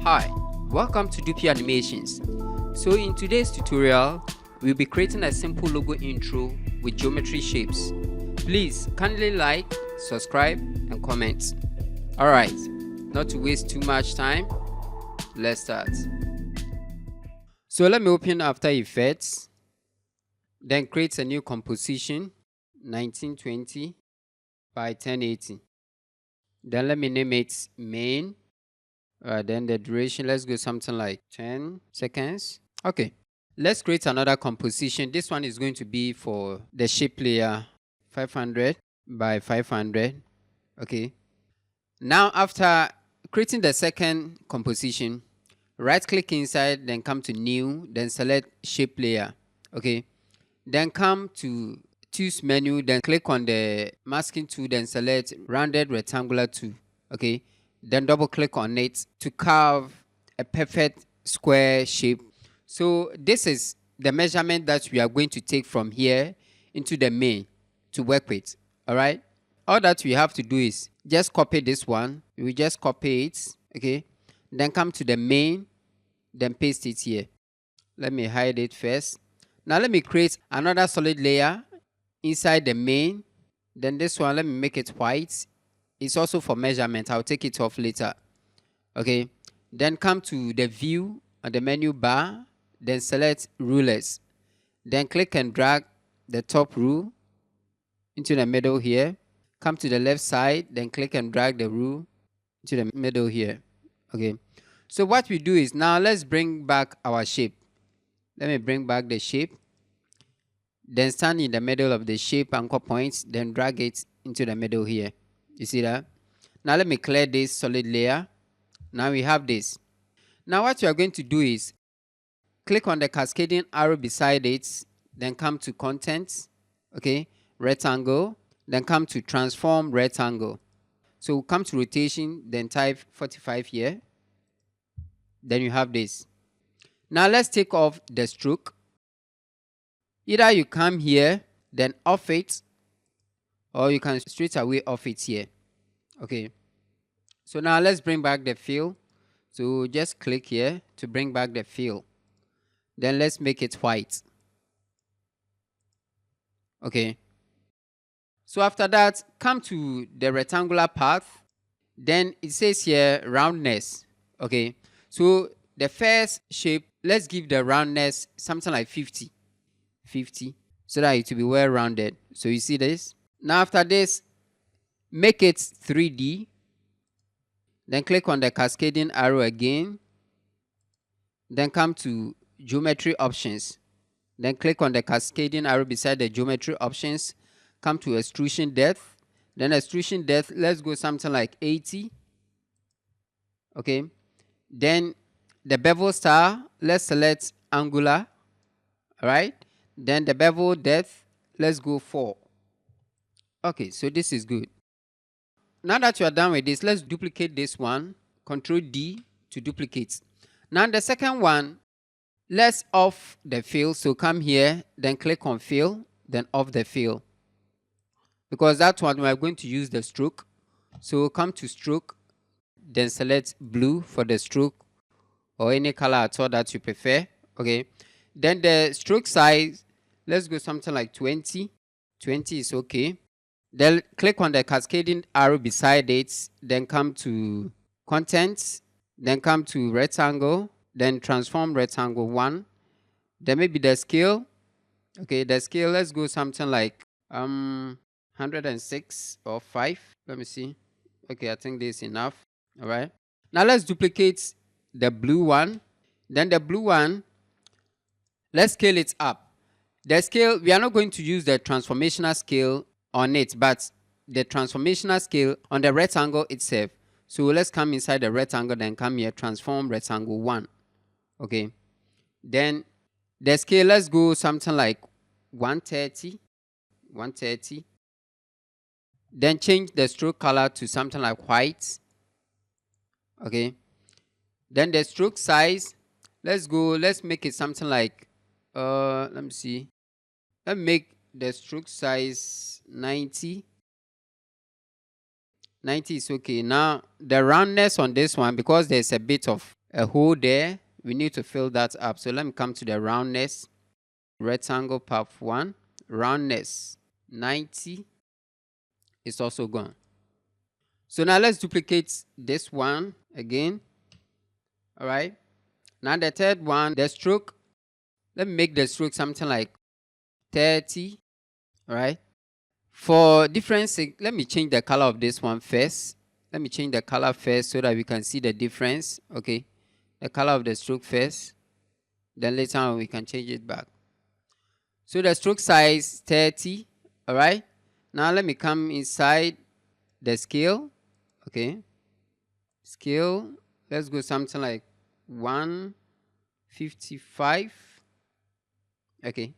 Hi, welcome to Dupi Animations. So in today's tutorial, we'll be creating a simple logo intro with geometry shapes. Please kindly like, subscribe and comment. Alright, not to waste too much time, let's start. So let me open After Effects, then create a new composition, 1920 by 1080. Then let me name it main. Then the duration, let's go something like 10 seconds. Okay, let's create another composition. This one is going to be for the shape layer, 500 by 500. Okay, now after creating the second composition, right click inside, then come to new, then select shape layer. Okay, then come to tools menu, then click on the masking tool, then select rounded rectangular tool. Okay, then double click on it to carve a perfect square shape. So this is the measurement that we are going to take from here into the main to work with. All right, all that we have to do is just copy this one. We just copy it. Okay, then come to the main, then paste it here. Let me hide it first. Now let me create another solid layer inside the main. Then this one, let me make it white. It's also for measurement. I'll take it off later. Okay, then come to the view on the menu bar, then select rulers, then click and drag the top rule into the middle here. Come to the left side, then click and drag the rule into the middle here. Okay, so what we do is now let's bring back our shape. Let me bring back the shape, then stand in the middle of the shape anchor points, then drag it into the middle here. You see that? Now let me clear this solid layer. Now we have this. Now what you are going to do is click on the cascading arrow beside it, then come to content, okay, rectangle, then come to transform rectangle. So come to rotation, then type 45 here. Then you have this. Now let's take off the stroke. Either you come here, then off it, or you can straight away off it here. Okay, so now let's bring back the fill. So just click here to bring back the fill. Then let's make it white. Okay, so after that, come to the rectangular path. Then it says here roundness. Okay, so the first shape, let's give the roundness something like 50 so that it will be well rounded. So you see this. Now after this, make it 3D. Then click on the cascading arrow again. Then come to geometry options. Then click on the cascading arrow beside the geometry options. Come to extrusion depth. Then extrusion depth, let's go something like 80. Okay. Then the bevel style, let's select angular. All right. Then the bevel depth, let's go 4. Okay, so this is good. Now that you are done with this, let's duplicate this one. Control D to duplicate. Now the second one, let's off the fill. So come here, then click on fill, then off the fill. Because that one we are going to use the stroke. So come to stroke, then select blue for the stroke or any color at all that you prefer. Okay. Then the stroke size, let's go something like 20. 20 is okay. Then click on the cascading arrow beside it, then come to content, then come to rectangle, then transform rectangle 1. Then maybe the scale. Okay, the scale, let's go something like 106 or 5. Let me see. Okay, I think this is enough. All right. Now let's duplicate the blue one. Then the blue one, let's scale it up. The scale, we are not going to use the transformational scale on it, but the transformational scale on the rectangle itself. So let's come inside the rectangle, then come here, transform rectangle 1. Okay. Then the scale, let's go something like 130. 130. Then change the stroke color to something like white. Okay. Then the stroke size, let's make it something like let me see. Let me make the stroke size 90. 90 is okay. Now the roundness on this one, because there's a bit of a hole there. We need to fill that up. So let me come to the roundness. Rectangle path 1. Roundness 90 is also gone. So now let's duplicate this one again. All right. Now the third one, the stroke. Let me make the stroke something like 30. All right. For difference, let me change the color of this one first. Let me change the color first so that we can see the difference. Okay. The color of the stroke first. Then later on we can change it back. So the stroke size 30. All right. Now let me come inside the scale. Okay. Scale. Let's go something like 155. Okay.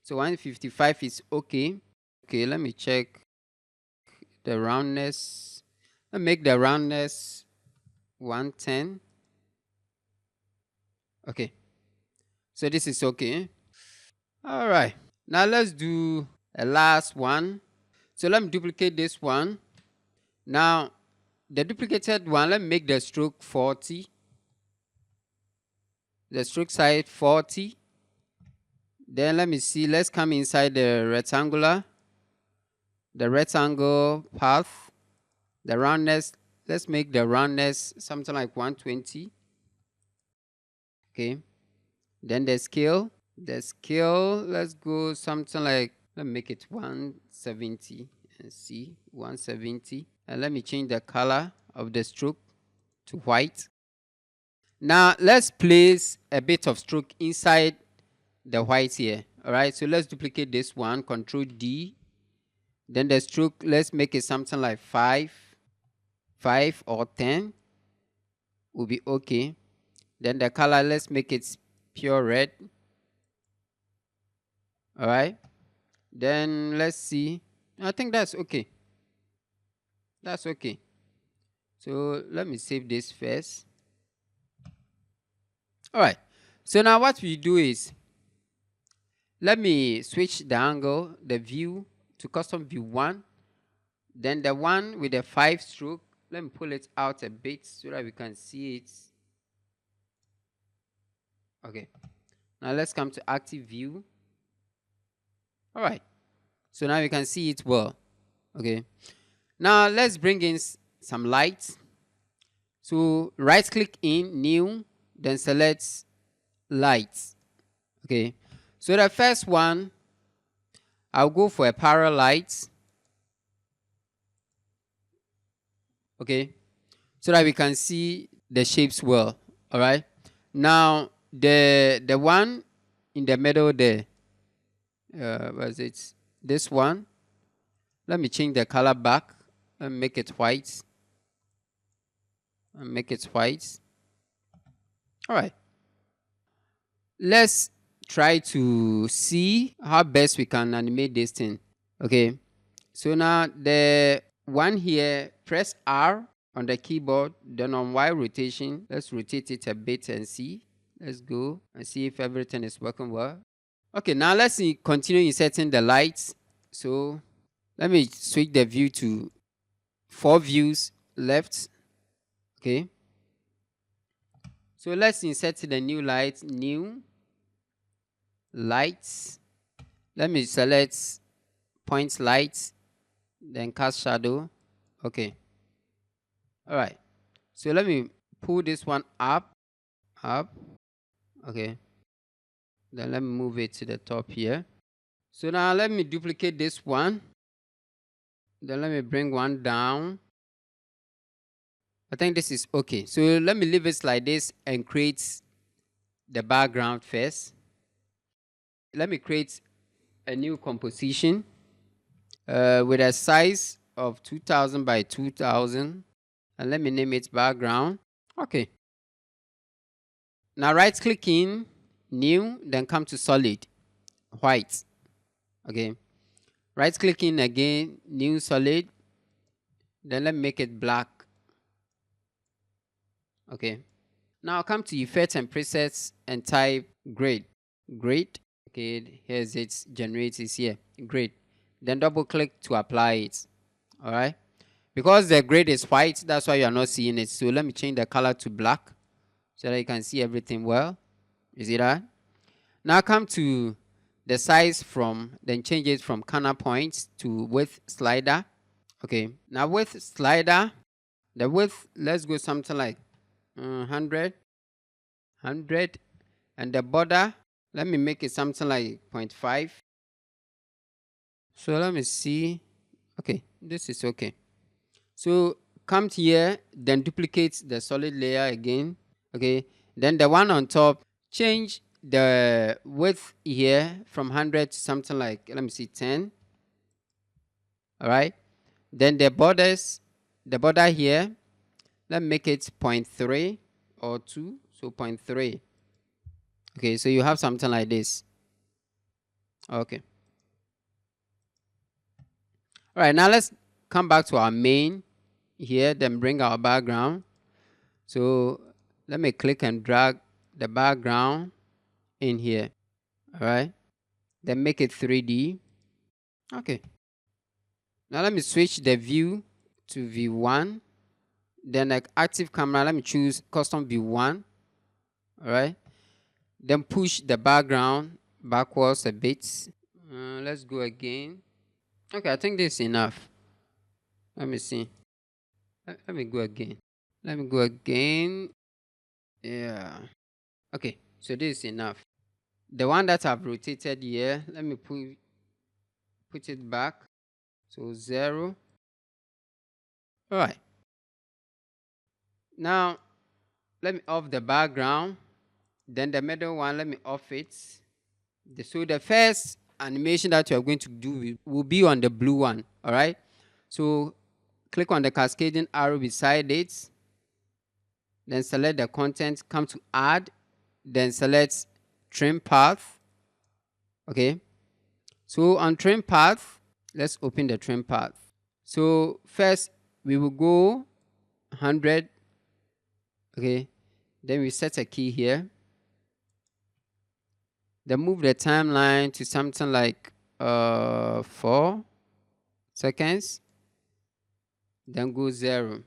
So 155 is okay. Okay, let me check the roundness. Let's make the roundness 110. Okay. So this is okay. All right. Now let's do a last one. So let me duplicate this one. Now, the duplicated one, let me make the stroke 40. The stroke size 40. Then let me see. Let's come inside the rectangular. The rectangle path. The roundness. Let's make the roundness something like 120. Okay. Then the scale. The scale, let's go something like, let me make it 170 and see 170. And let me change the color of the stroke to white. Now let's place a bit of stroke inside the white here. All right, so let's duplicate this one, Control D. Then the stroke, let's make it something like 5 or 10 will be okay. Then the color, let's make it pure red. All right. Then let's see. I think that's okay. That's okay. So let me save this first. All right. So now what we do is, let me switch the angle, the view to custom view 1. Then the one with the 5 stroke, let me pull it out a bit so that we can see it. Okay. Now let's come to active view. All right. So now we can see it well. Okay. Now let's bring in some lights. So right click in, new, then select lights. Okay. So the first one, I'll go for a parallel light. Okay. So that we can see the shapes well. All right. Now the one in the middle there, was it this one? Let me change the color back and make it white. All right. Let's try to see how best we can animate this thing. Okay. So now the one here, press R on the keyboard, then on Y rotation, let's rotate it a bit and see. Let's go and see if everything is working well. Okay, now let's continue inserting the lights. So let me switch the view to 4 views left. Okay. So let's insert the new light, new lights. Let me select point light, then cast shadow. Okay. All right. So let me pull this one up. Okay. Then let me move it to the top here. So now let me duplicate this one. Then let me bring one down. I think this is okay. So let me leave it like this and create the background first. Let me create a new composition with a size of 2000 by 2000. And let me name it background. Okay. Now right click in, new, then come to solid, white. Okay. Right click in again, new solid. Then let me make it black. Okay. Now come to effects and presets and type grade. Okay, here's its generated here. Grade. Then double click to apply it. All right. Because the grade is white, that's why you are not seeing it. So let me change the color to black so that you can see everything well. You see that? Now come to the size from, then change it from corner points to width slider. Okay, now width slider, the width, let's go something like 100, and the border, let me make it something like 0.5. So let me see. Okay, this is okay. So come here, then duplicate the solid layer again. Okay, then the one on top, change the width here from 100 to something like, let me see, 10. All right, then the borders, the border here, let's make it 0.3 or 2, so 0.3. Okay, so you have something like this. Okay. All right, now let's come back to our main here, then bring our background. So let me click and drag the background in here. All right, then make it 3D. Okay, now let me switch the view to V1. Then like active camera, let me choose custom V1. All right, then push the background backwards a bit. Let's go again. Okay, I think this is enough. Let me see. Let me go again. Let me go again. Yeah. Okay, so this is enough. The one that I've rotated here, let me put it back. So 0. All right. Now, let me off the background. Then the middle one, let me off it. So the first animation that you are going to do will be on the blue one. All right. So click on the cascading arrow beside it. Then select the content, come to add. Then select trim path. Okay. So on trim path, let's open the trim path. So first we will go 100. Okay. Then we set a key here. Then move the timeline to something like 4 seconds. Then go 0.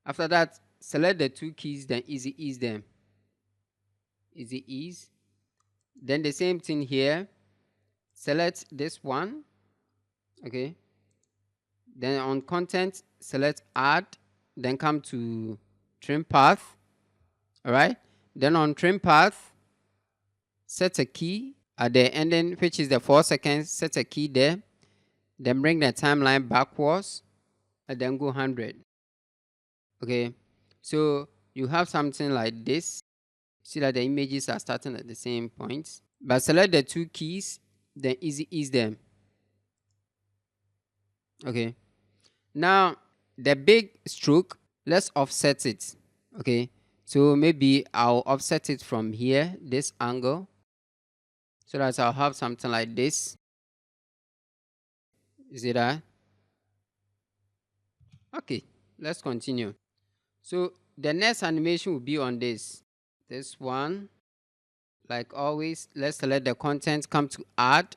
After that, select the 2 keys, then easy ease them. Easy ease. Then the same thing here. Select this one. Okay. Then on content, select add. Then come to trim path. All right. Then on trim path, set a key at the ending, which is the 4 seconds. Set a key there. Then bring the timeline backwards. And then go 100. Okay. So you have something like this. See that the images are starting at the same point. But select the 2 keys, then easy ease them. Okay. Now the big stroke, let's offset it. Okay. So maybe I'll offset it from here, this angle, so that I'll have something like this. Is it that? Okay. Let's continue. So the next animation will be on this one. Like always, let's select the content, come to add,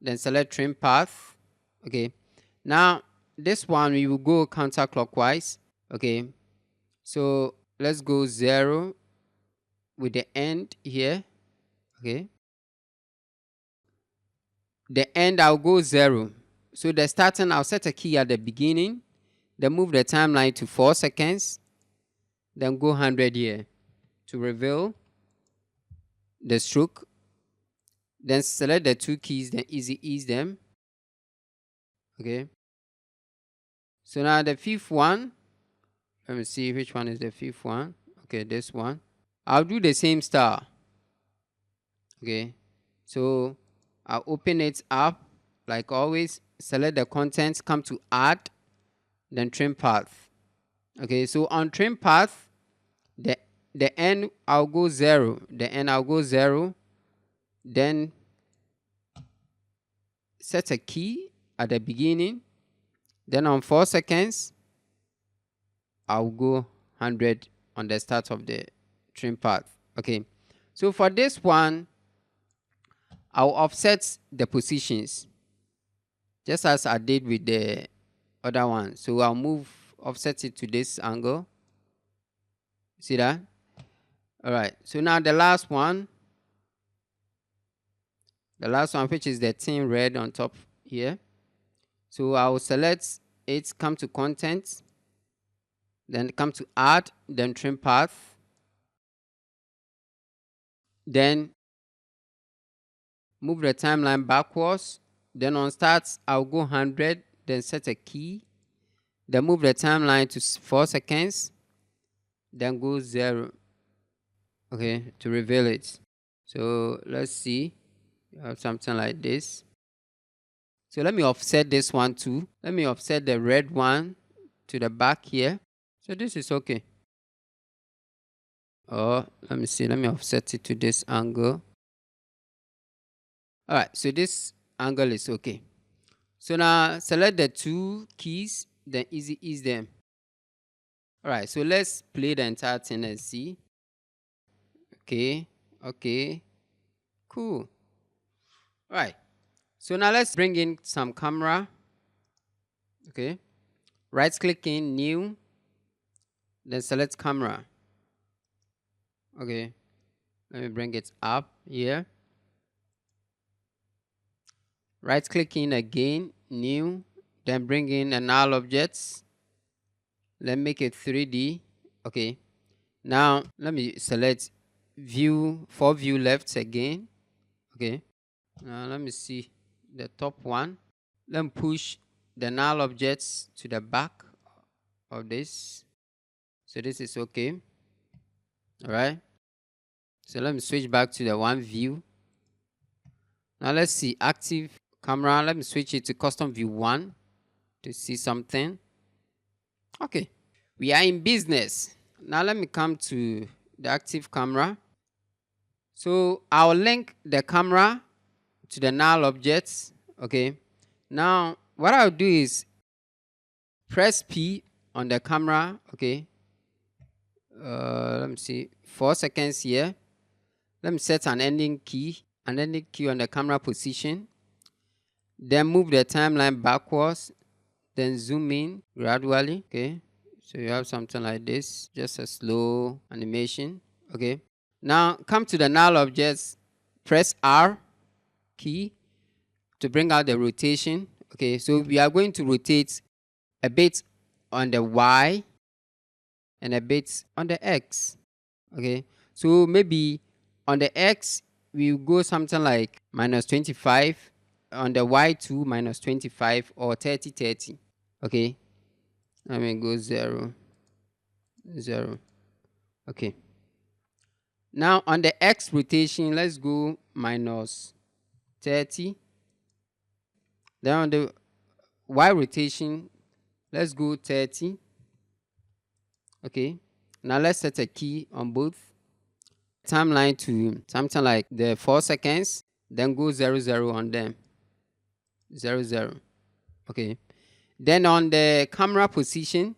then select trim path. Okay. Now this one we will go counterclockwise. Okay. So let's go 0 with the end here. Okay. The end I'll go 0. So the starting, I'll set a key at the beginning, then move the timeline to 4 seconds, then go 100 here to reveal the stroke. Then select the 2 keys, then easy ease them. Okay. So now the 5th one, let me see which one is the 5th one. Okay, this one. I'll do the same style. Okay. So I'll open it up like always. Select the contents, come to add, then trim path. Okay, so on trim path, the end I'll go 0. The end I'll go 0. Then set a key at the beginning. Then on 4 seconds, I'll go 100 on the start of the trim path. Okay, so for this one, I'll offset the positions just as I did with the other one. So I'll offset it to this angle. See that? All right. So now the last one, which is the thin red on top here. So I will select it, come to content, then come to add, then trim path, then move the timeline backwards. Then on start, I'll go 100, then set a key, then move the timeline to 4 seconds, then go 0, okay, to reveal it. So let's see, you have something like this. So let me offset this one too. Let me offset the red one to the back here. So this is okay. Oh, let me see, let me offset it to this angle. All right, so this angle is okay. So now select the two keys, then easy ease them. All right, so let's play the entire thing and see. Okay, cool. All right, so now let's bring in some camera. Okay, right click in new, then select camera. Okay, let me bring it up here. Right click in again, new, then bring in an null objects. Let me make it 3D. Okay, now let me select view, for view left again. Okay, now let me see the top one. Let me push the null objects to the back of this. So this is okay. All right, so let me switch back to the one view. Now let's see active camera. Let me switch it to custom view 1 to see something. Okay, we are in business. Now let me come to the active camera. So I'll link the camera to the null objects. Okay, now what I'll do is press P on the camera. Okay, let me see, 4 seconds here. Let me set an ending key on the camera position. Then move the timeline backwards, then zoom in gradually. Okay, so you have something like this, just a slow animation. Okay, now come to the null objects, press R key to bring out the rotation. Okay, so we are going to rotate a bit on the Y and a bit on the X. Okay, so maybe on the X we will go something like -25, on the Y2 -25, or 30. Okay, let me go 0. Okay, now on the X rotation, let's go -30. Then on the Y rotation, let's go 30. Okay, now let's set a key on both. Timeline to something like the 4 seconds, then go 00 on them. 00. Okay, then on the camera position,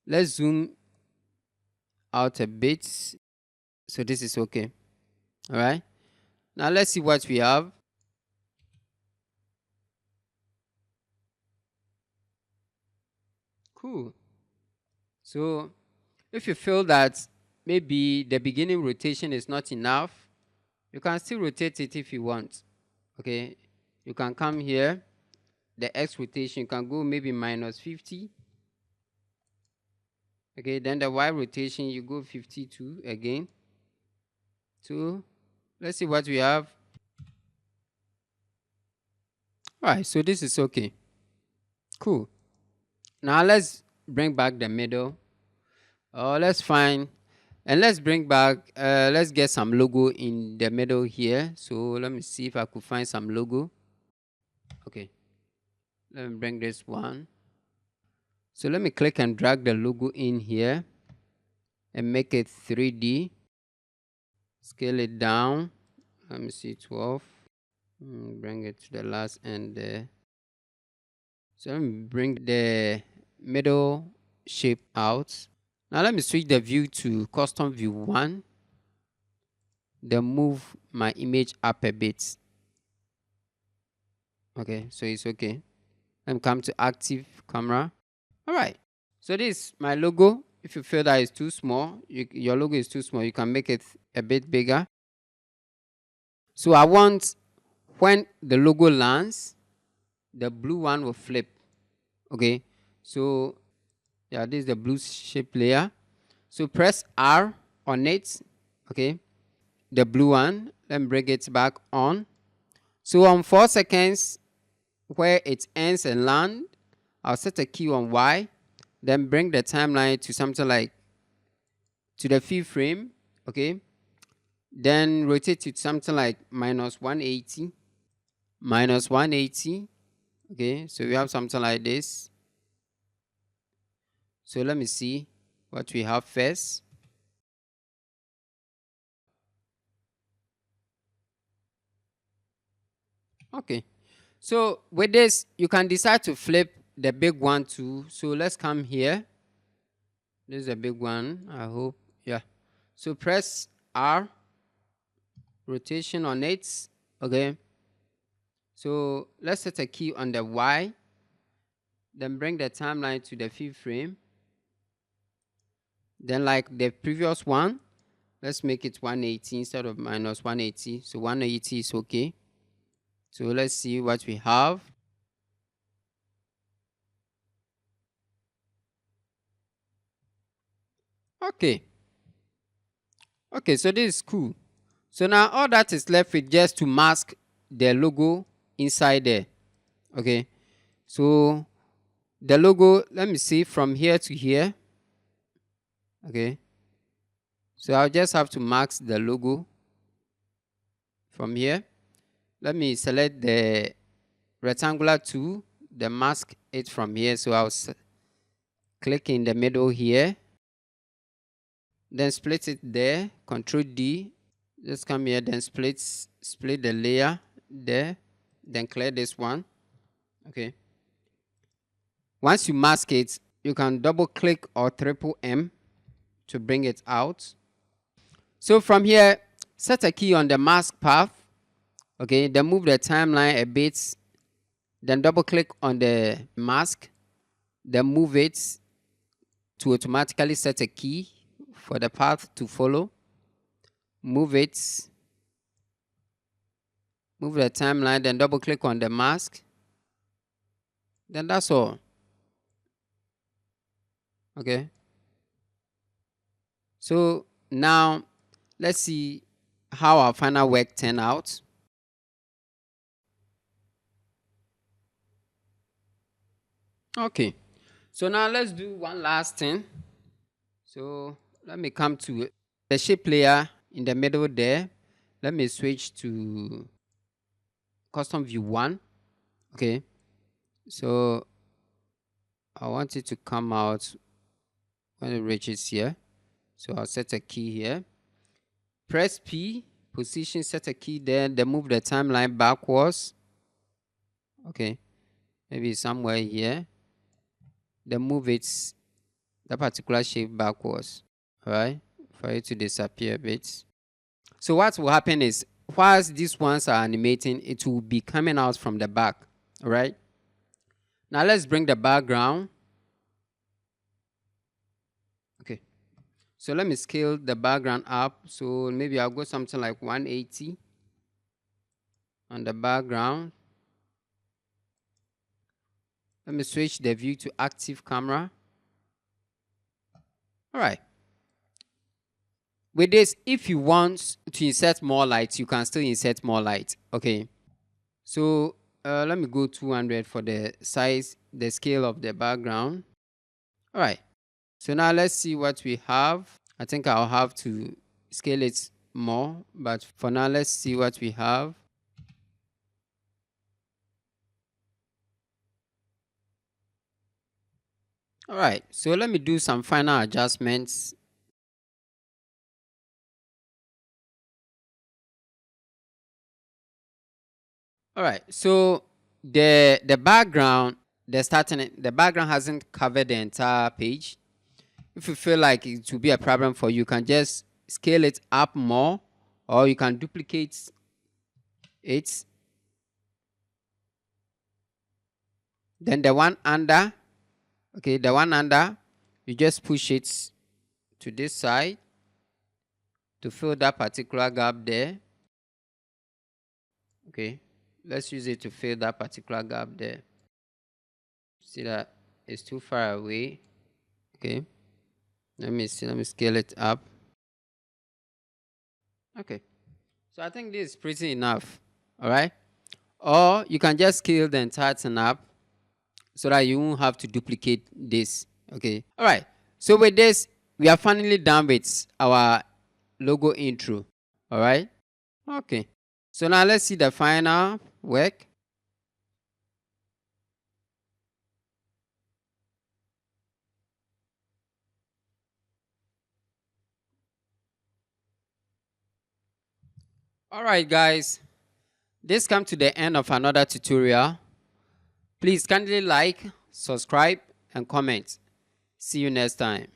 let's zoom out a bit. So this is okay. All right, now let's see what we have. Cool. So if you feel that maybe the beginning rotation is not enough, you can still rotate it if you want. Okay, you can come here, the X rotation, you can go maybe -50. Okay, then the Y rotation, you go 52 again. So let's see what we have. All right, so this is okay. Cool. Now let's bring back the middle. Let's find, and let's bring back, let's get some logo in the middle here. So let me see if I could find some logo. Okay, let me bring this one. So let me click and drag the logo in here and make it 3D. Scale it down. Let me see, 12. Bring it to the last end there. So let me bring the middle shape out. Now let me switch the view to custom view 1. Then move my image up a bit. Okay, so it's okay. Let me come to active camera. All right, so this is my logo. If you feel that it's too small, your logo is too small, you can make it a bit bigger. So I want when the logo lands, the blue one will flip. Okay, so yeah, this is the blue shape layer. So press R on it. Okay, the blue one, then bring it back on. So on 4 seconds where it ends and land, I'll set a key on Y, then bring the timeline to something like to the 5th frame. Okay, then rotate it to something like -180. -180. Okay, so we have something like this. So let me see what we have first. Okay, so with this, you can decide to flip the big one too. So let's come here. This is a big one, I hope. Yeah. So press R, rotation on it. Okay. So let's set a key on the Y. Then bring the timeline to the 5th frame. Then like the previous one, let's make it 180 instead of -180. So 180 is okay. So let's see what we have. Okay. Okay, so this is cool. So now all that is left with just to mask the logo inside there. Okay. So the logo, let me see from here to here. Okay. So I'll just have to mask the logo from here. Let me select the rectangular tool, then mask it from here. So I'll click in the middle here. Then split it there, Control D. Just come here, then split the layer there. Then clear this one. Okay. Once you mask it, you can double click or triple M to bring it out. So from here, set a key on the mask path. Okay, then move the timeline a bit. Then double click on the mask. Then move it to automatically set a key for the path to follow. Move it. Move the timeline, then double click on the mask. Then that's all. Okay. So now let's see how our final work turned out. Okay. So now let's do one last thing. So let me come to the shape layer in the middle there. Let me switch to custom view 1. Okay. So I want it to come out when it reaches here. So I'll set a key here. Press P, position, set a key there, then move the timeline backwards. Okay. Maybe somewhere here. Then move it, that particular shape backwards. Alright. For it to disappear a bit. So what will happen is, whilst these ones are animating, it will be coming out from the back. Alright. Now let's bring the background. Okay. So let me scale the background up. So maybe I'll go something like 180 on the background. Let me switch the view to active camera. All right. With this, if you want to insert more light, you can still insert more light. Okay. So let me go 200 for the size, the scale of the background. All right. So now let's see what we have. I think I'll have to scale it more, but for now, let's see what we have. All right, so let me do some final adjustments. All right, so the background, the background hasn't covered the entire page. If you feel like it will be a problem for you, you can just scale it up more, or you can duplicate it. Then the one under, okay, the one under, you just push it to this side to fill that particular gap there. Okay, let's use it to fill that particular gap there. See that it's too far away. Okay, let me scale it up. Okay, so I think this is pretty enough. All right, or you can just scale the entire thing up so that you won't have to duplicate this. Okay, all right, so with this we are finally done with our logo intro. All right, okay, so now let's see the final work. All right, guys, this comes to the end of another tutorial. Please kindly like, subscribe, and comment. See you next time.